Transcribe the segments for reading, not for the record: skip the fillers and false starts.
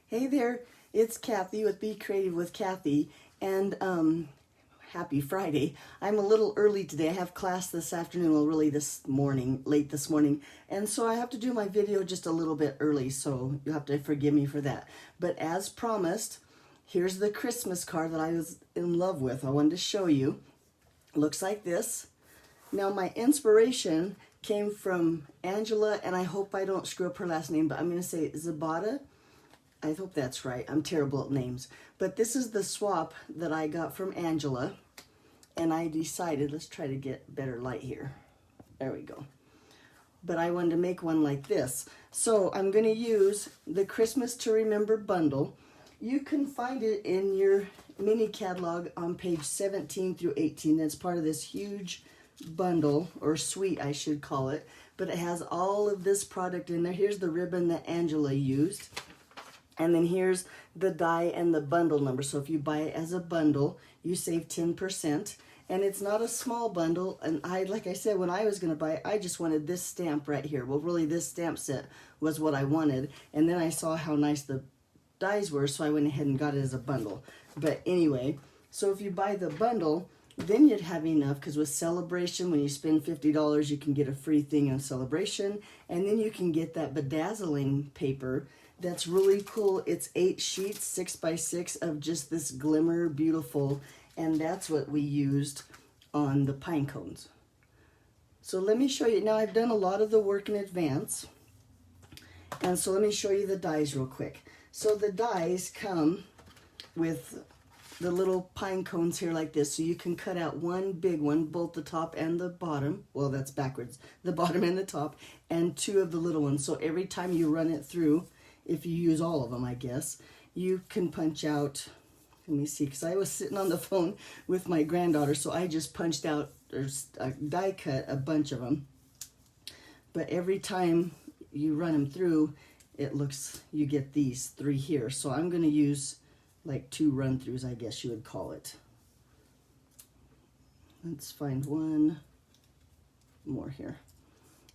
Hey there, it's Kathy with Be Creative with Kathy, and happy Friday. I'm a little early today. I have class this afternoon, well really this morning, late this morning, and so I have to do my video just a little bit early, so you'll have to forgive me for that. But as promised, here's the Christmas card that I was in love with. I wanted to show you. It looks like this. Now my inspiration came from Angela, and I hope I don't screw up her last name, but I'm going to say Zaba. I hope that's right. I'm terrible at names. But this is the swap that I got from Angela. And I decided, let's try to get better light here. There we go. But I wanted to make one like this. So I'm going to use the Christmas to Remember bundle. You can find it in your mini catalog on page 17 through 18. It's part of this huge bundle, or suite I should call it. But it has all of this product in there. Here's the ribbon that Angela used. And then here's the die and the bundle number. So if you buy it as a bundle, you save 10%. And it's not a small bundle. And like I said, when I was going to buy it, I just wanted this stamp right here. Well, really, this stamp set was what I wanted. And then I saw how nice the dies were, so I went ahead and got it as a bundle. But anyway, so if you buy the bundle, then you'd have enough, because with Celebration, when you spend $50, you can get a free thing on Celebration. And then you can get that bedazzling paper. That's really cool. It's 8 sheets, 6 by 6 of just this glimmer beautiful, and that's what we used on the pine cones. So let me show you. Now I've done a lot of the work in advance, and so let me show you the dies real quick. So the dies come with the little pine cones here like this, so you can cut out one big one, both the top and the bottom. Well, that's backwards. The bottom and the top, and 2 of the little ones. So every time you run it through, if you use all of them, I guess, you can punch out, let me see, because I was sitting on the phone with my granddaughter, so I just punched out, or die cut a bunch of them. But every time you run them through, it looks, you get these 3 here. So I'm going to use like 2 run-throughs, I guess you would call it. Let's find one more here.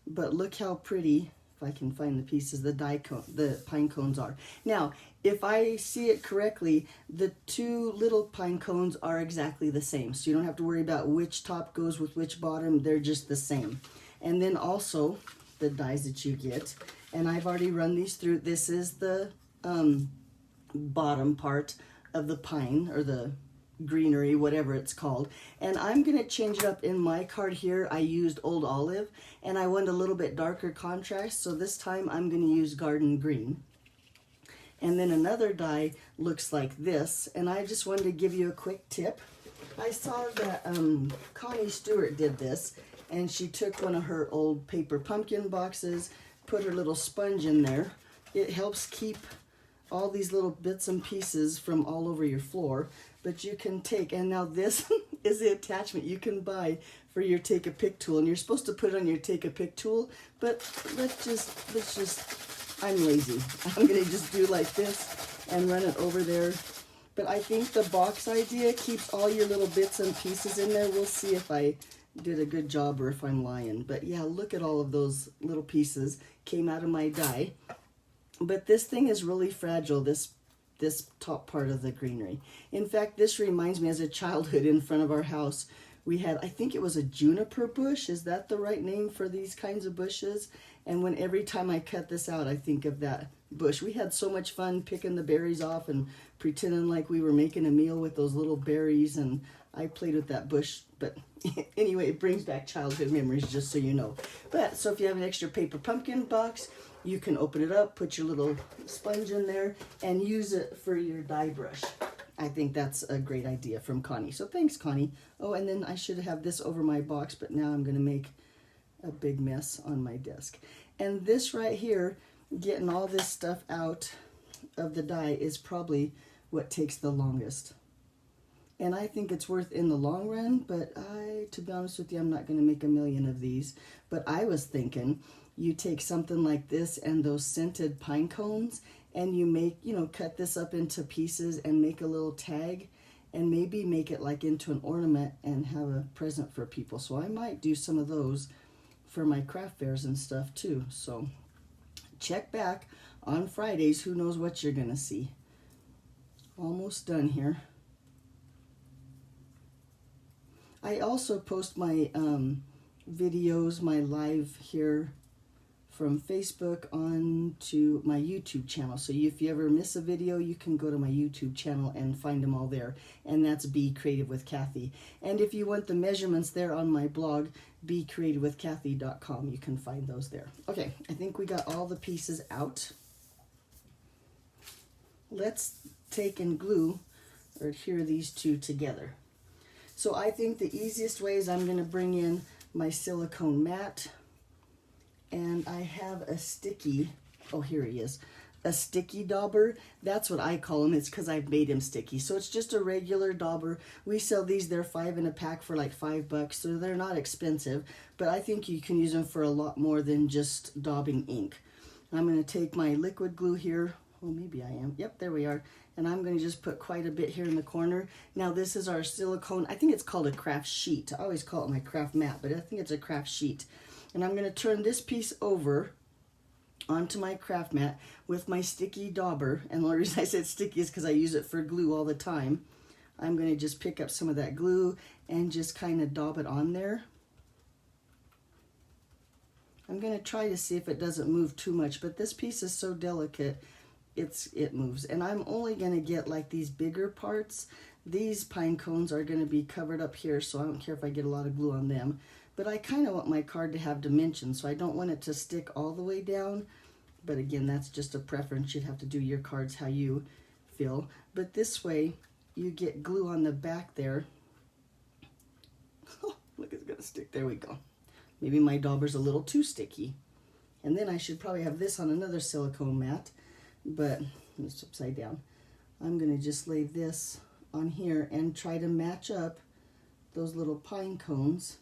But look how pretty, if I can find the pieces, the pine cones are. Now, if I see it correctly, the 2 little pine cones are exactly the same. So you don't have to worry about which top goes with which bottom. They're just the same. And then also the dies that you get. And I've already run these through. This is the bottom part of the pine, or the greenery, whatever it's called. And I'm going to change it up. In my card here, I used Old Olive, and I want a little bit darker contrast, so this time I'm going to use Garden Green. And then another die looks like this, and I just wanted to give you a quick tip. I saw that Connie Stewart did this, and she took one of her old paper pumpkin boxes, put her little sponge in there. It helps keep all these little bits and pieces from all over your floor. But you can take, and now this is the attachment you can buy for your Take-A-Pick tool, and you're supposed to put it on your Take-A-Pick tool, but let's just, I'm lazy. I'm gonna just do like this and run it over there. But I think the box idea keeps all your little bits and pieces in there. We'll see if I did a good job or if I'm lying. But yeah, look at all of those little pieces came out of my die. But this thing is really fragile, this top part of the greenery. In fact, this reminds me, as a childhood in front of our house, we had, I think it was a juniper bush. Is that the right name for these kinds of bushes? And every time I cut this out, I think of that bush. We had so much fun picking the berries off and pretending like we were making a meal with those little berries, and I played with that bush. But anyway, it brings back childhood memories, just so you know. But so if you have an extra paper pumpkin box, you can open it up, put your little sponge in there, and use it for your die brush. I think that's a great idea from Connie. So thanks, Connie. Oh, and then I should have this over my box, but now I'm going to make a big mess on my desk. And this right here, getting all this stuff out of the die, is probably what takes the longest. And I think it's worth in the long run, but to be honest with you, I'm not going to make a million of these. But I was thinking, you take something like this and those scented pine cones, and you make, cut this up into pieces and make a little tag, and maybe make it like into an ornament and have a present for people. So I might do some of those for my craft fairs and stuff too. So check back on Fridays, who knows what you're gonna see. Almost done here. I also post my videos, my live here from Facebook on to my YouTube channel. So if you ever miss a video, you can go to my YouTube channel and find them all there. And that's Be Creative with Kathy. And if you want the measurements, there on my blog, becreativewithkathy.com. You can find those there. Okay, I think we got all the pieces out. Let's take and glue or adhere these two together. So I think the easiest way is I'm going to bring in my silicone mat, and I have a sticky, oh here he is, a sticky dauber. That's what I call him. It's because I've made him sticky. So it's just a regular dauber. We sell these, they're 5 in a pack for like $5, so they're not expensive, but I think you can use them for a lot more than just daubing ink. I'm going to take my liquid glue here. Oh, maybe I am. Yep, there we are. And I'm going to just put quite a bit here in the corner. Now this is our silicone. I think it's called a craft sheet. I always call it my craft mat, but I think it's a craft sheet. And I'm going to turn this piece over onto my craft mat with my sticky dauber. And the only reason I said sticky is because I use it for glue all the time. I'm going to just pick up some of that glue and just kind of daub it on there. I'm going to try to see if it doesn't move too much, but this piece is so delicate. It moves, and I'm only going to get like these bigger parts. These pine cones are going to be covered up here, so I don't care if I get a lot of glue on them, but I kind of want my card to have dimensions, so I don't want it to stick all the way down. But again, that's just a preference. You'd have to do your cards how you feel, but this way you get glue on the back there. Oh, look, it's gonna stick. There we go. Maybe my dauber's a little too sticky, and then I should probably have this on another silicone mat. But it's upside down. I'm going to just lay this on here and try to match up those little pine cones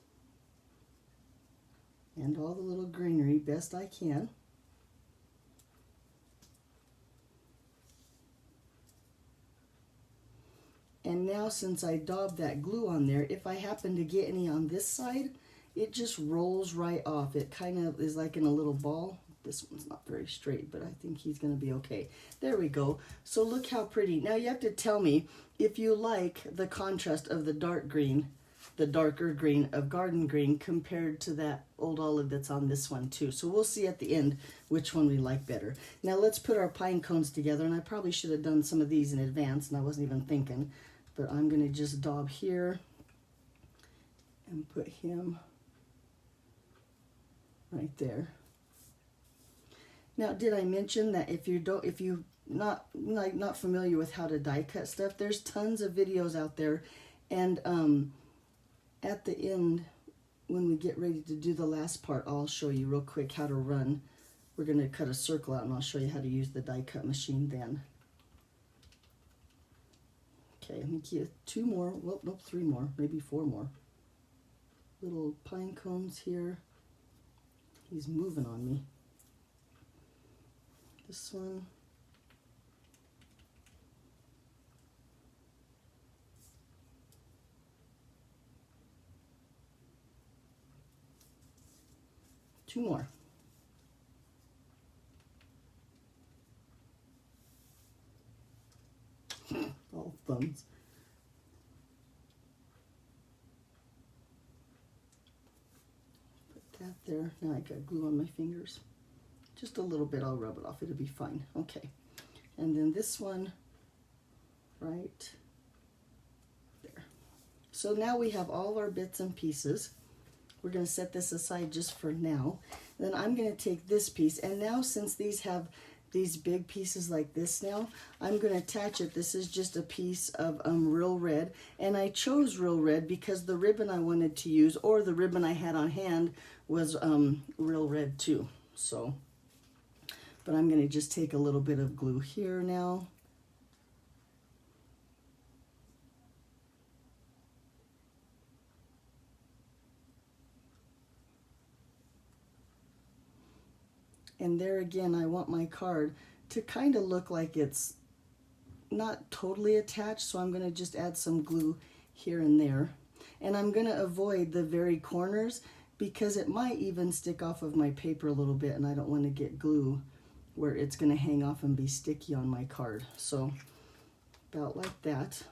and all the little greenery best I can. And now since I daubed that glue on there, if I happen to get any on this side, it just rolls right off. It kind of is like in a little ball. This one's not very straight, but I think he's going to be okay. There we go. So look how pretty. Now you have to tell me if you like the contrast of the dark green, the darker green of garden green compared to that old olive that's on this one too. So we'll see at the end which one we like better. Now let's put our pine cones together, and I probably should have done some of these in advance, and I wasn't even thinking, but I'm going to just daub here and put him right there. Now, did I mention that if you're not familiar with how to die cut stuff, there's tons of videos out there, and at the end, when we get ready to do the last part, I'll show you real quick how to run. We're going to cut a circle out, and I'll show you how to use the die cut machine then. Okay, let me get 2 more. Well, no, 3 more, maybe 4 more. Little pine cones here. He's moving on me. This one. Two more. All thumbs. Put that there. Now I got glue on my fingers. Just a little bit, I'll rub it off, it'll be fine. Okay, and then this one right there. So now we have all of our bits and pieces. We're going to set this aside just for now. Then I'm going to take this piece, and now since these have these big pieces like this now, I'm going to attach it. This is just a piece of real red, and I chose real red because the ribbon I wanted to use, or the ribbon I had on hand, was real red too. So, but I'm going to just take a little bit of glue here now. And there again, I want my card to kind of look like it's not totally attached, so I'm going to just add some glue here and there. And I'm going to avoid the very corners because it might even stick off of my paper a little bit, and I don't want to get glue where it's going to hang off and be sticky on my card. So about like that.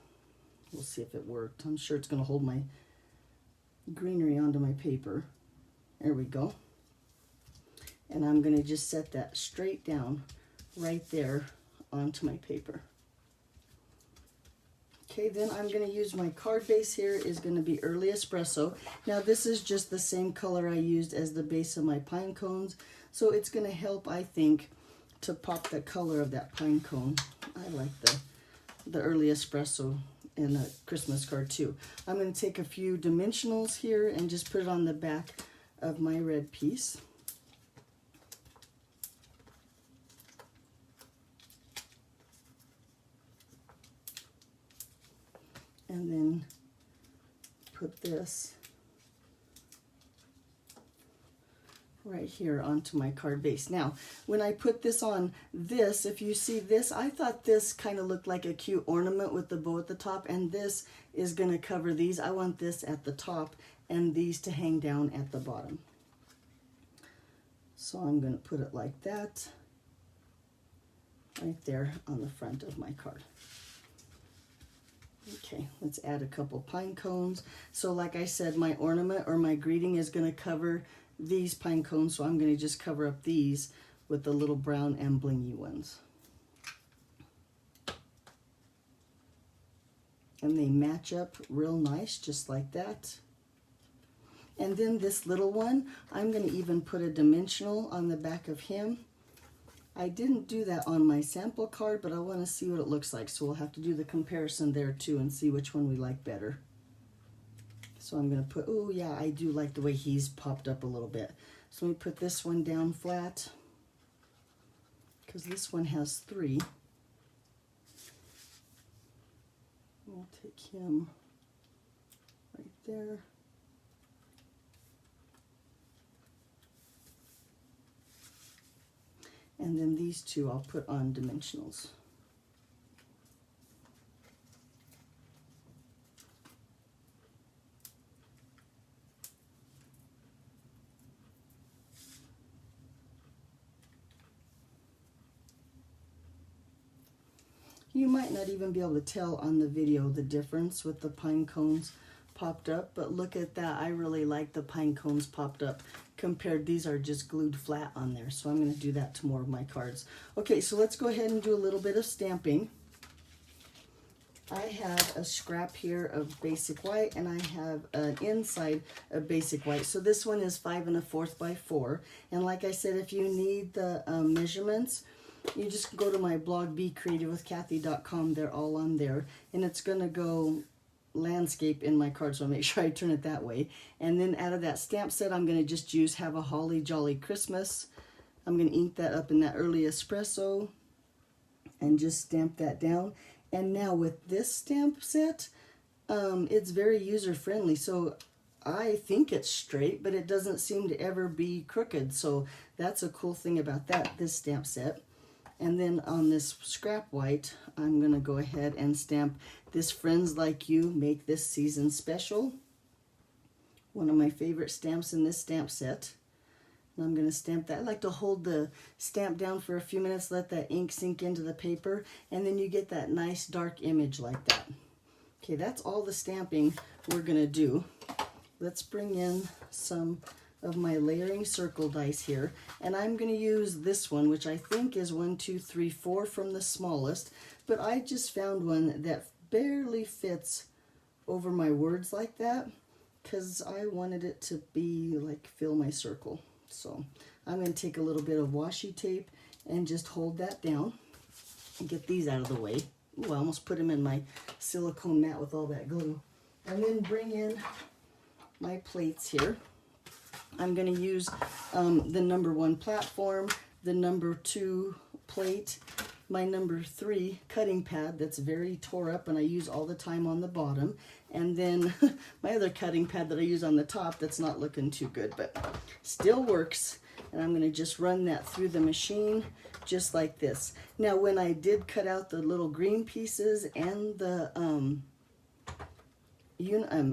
We'll see if it worked. I'm sure it's going to hold my greenery onto my paper. There we go. And I'm going to just set that straight down right there onto my paper. Okay, then I'm going to use my card base here is going to be Early Espresso. Now this is just the same color I used as the base of my pine cones. So it's going to help, I think, to pop the color of that pine cone. I like the Early Espresso in a Christmas card too. I'm going to take a few dimensionals here and just put it on the back of my red piece. And then put this right here onto my card base. Now, when I put this on this, if you see this, I thought this kind of looked like a cute ornament with the bow at the top, and this is going to cover these. I want this at the top and these to hang down at the bottom. So I'm going to put it like that right there on the front of my card. Okay, let's add a couple pine cones. So like I said, my ornament or my greeting is going to cover these pine cones, so I'm going to just cover up these with the little brown and blingy ones. And they match up real nice, just like that. And then this little one, I'm going to even put a dimensional on the back of him. I didn't do that on my sample card, but I want to see what it looks like. So we'll have to do the comparison there too and see which one we like better. So I'm going to put, oh yeah, I do like the way he's popped up a little bit. So let me put this one down flat, because this one has 3. We'll take him right there. And then these two I'll put on dimensionals. You might not even be able to tell on the video the difference with the pine cones popped up, but look at that. I really like the pine cones popped up compared, these are just glued flat on there. So I'm going to do that to more of my cards. Okay, so let's go ahead and do a little bit of stamping. I have a scrap here of basic white, and I have an inside of basic white. So this one is 5 1/4 by 4. And like I said, if you need the measurements, you just go to my blog, becreativewithkathy.com. They're all on there. And it's going to go landscape in my card, so I'll make sure I turn it that way. And then out of that stamp set, I'm going to just use Have a Holly Jolly Christmas. I'm going to ink that up in that Early Espresso and just stamp that down. And now with this stamp set, it's very user-friendly. So I think it's straight, but it doesn't seem to ever be crooked. So that's a cool thing about that, this stamp set. And then on this scrap white, I'm going to go ahead and stamp this Friends Like You Make This Season Special. One of my favorite stamps in this stamp set. And I'm going to stamp that. I like to hold the stamp down for a few minutes, let that ink sink into the paper, and then you get that nice dark image like that. Okay, that's all the stamping we're going to do. Let's bring in some of my layering circle dice here, and I'm going to use this one, which I think is 1, 2, 3, 4 from the smallest, but I just found one that barely fits over my words like that, because I wanted it to be like fill my circle. So I'm going to take a little bit of washi tape and just hold that down and get these out of the way. Ooh, I almost put them in my silicone mat with all that glue. And then bring in my plates here. I'm going to use the number 1 platform, the number 2 plate, my number 3 cutting pad that's very tore up and I use all the time on the bottom, and then my other cutting pad that I use on the top that's not looking too good, but still works. And I'm going to just run that through the machine just like this. Now when I did cut out the little green pieces and the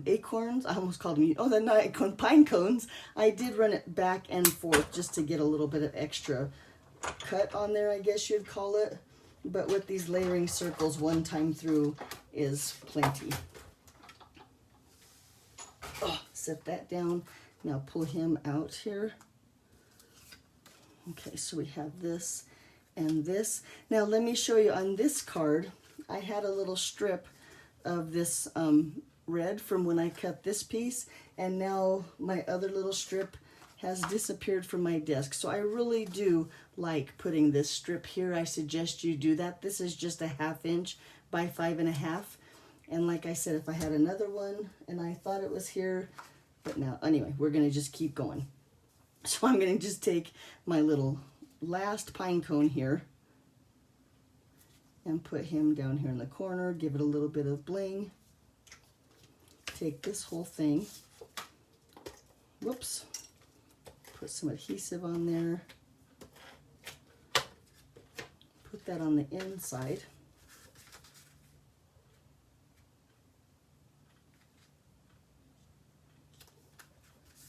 acorns, I almost called them, oh, they're not acorn, pine cones, I did run it back and forth just to get a little bit of extra cut on there, I guess you'd call it. But with these layering circles, one time through is plenty. Oh, set that down. Now pull him out here. Okay, so we have this and this. Now let me show you on this card, I had a little strip of this red from when I cut this piece, and now my other little strip has disappeared from my desk. So I really do like putting this strip here. I suggest you do that. This is just a 1/2 inch by 5.5. And like I said, if I had another one and I thought it was here, but now, anyway, we're gonna just keep going. So I'm gonna just take my little last pine cone here and put him down here in the corner, give it a little bit of bling. Take this whole thing, whoops, put some adhesive on there, put that on the inside.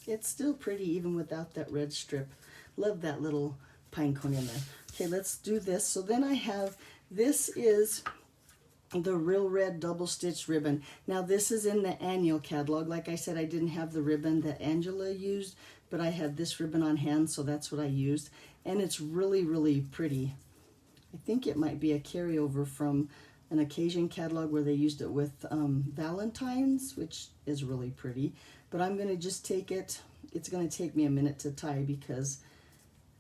It's still pretty even without that red strip. Love that little pine cone in there. Okay, let's do this. So then I have, this is the Real Red double stitch ribbon. Now this is in the annual catalog. Like I said, I didn't have the ribbon that Angela used, but I had this ribbon on hand, so that's what I used. And it's really, really pretty. I think it might be a carryover from an occasion catalog where they used it with Valentine's, which is really pretty. But I'm gonna just take it, it's gonna take me a minute to tie because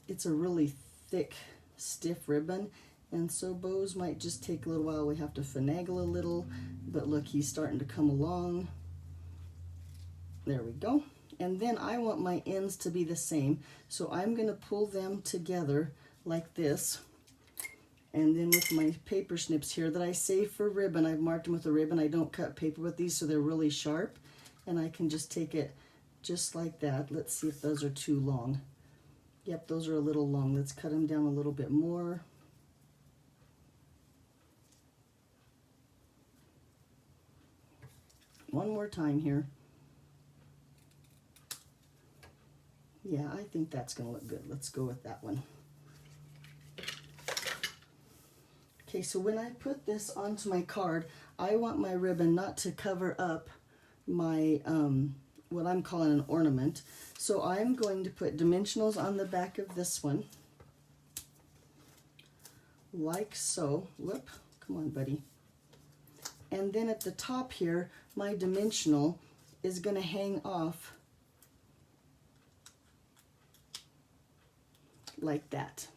it's a really thick, stiff ribbon. And so bows might just take a little while. We have to finagle a little, but look, he's starting to come along. There we go. And then I want my ends to be the same. So I'm gonna pull them together like this. And then with my paper snips here that I save for ribbon, I've marked them with a ribbon. I don't cut paper with these, so they're really sharp. And I can just take it just like that. Let's see if those are too long. Yep, those are a little long. Let's cut them down a little bit more. One more time here. Yeah, I think that's gonna look good. Let's go with that one. Okay, so when I put this onto my card, I want my ribbon not to cover up my, what I'm calling an ornament. So I'm going to put dimensionals on the back of this one, like so. Whoop, come on, buddy. And then at the top here, my dimensional is gonna hang off like that.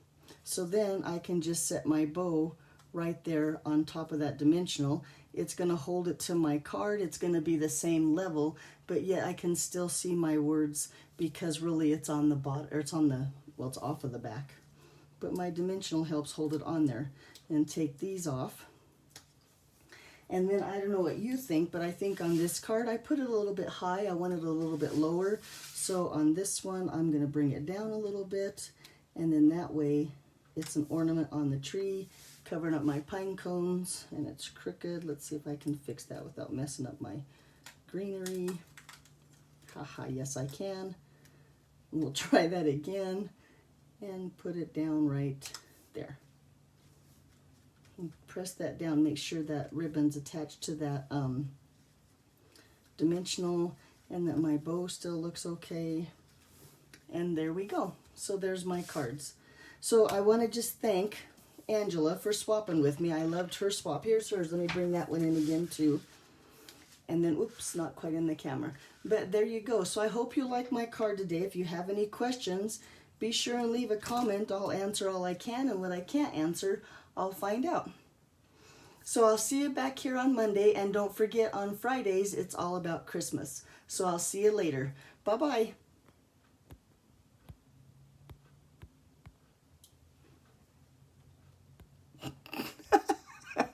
So then I can just set my bow right there on top of that dimensional. It's gonna hold it to my card. It's gonna be the same level, but yet I can still see my words because really it's on the bottom, or it's on the, well, it's off of the back. But my dimensional helps hold it on there. And take these off. And then I don't know what you think, but I think on this card, I put it a little bit high. I want it a little bit lower. So on this one, I'm gonna bring it down a little bit. And then that way, it's an ornament on the tree, covering up my pine cones, and it's crooked. Let's see if I can fix that without messing up my greenery. Haha, yes I can. And we'll try that again and put it down right there. And press that down, make sure that ribbon's attached to that dimensional and that my bow still looks okay. And there we go. So there's my cards. So I want to just thank Angela for swapping with me. I loved her swap. Here's hers. Let me bring that one in again too. And then, oops, not quite in the camera. But there you go. So I hope you like my card today. If you have any questions, be sure and leave a comment. I'll answer all I can, and what I can't answer, I'll find out. So I'll see you back here on Monday, and don't forget on Fridays, it's all about Christmas. So I'll see you later. Bye-bye.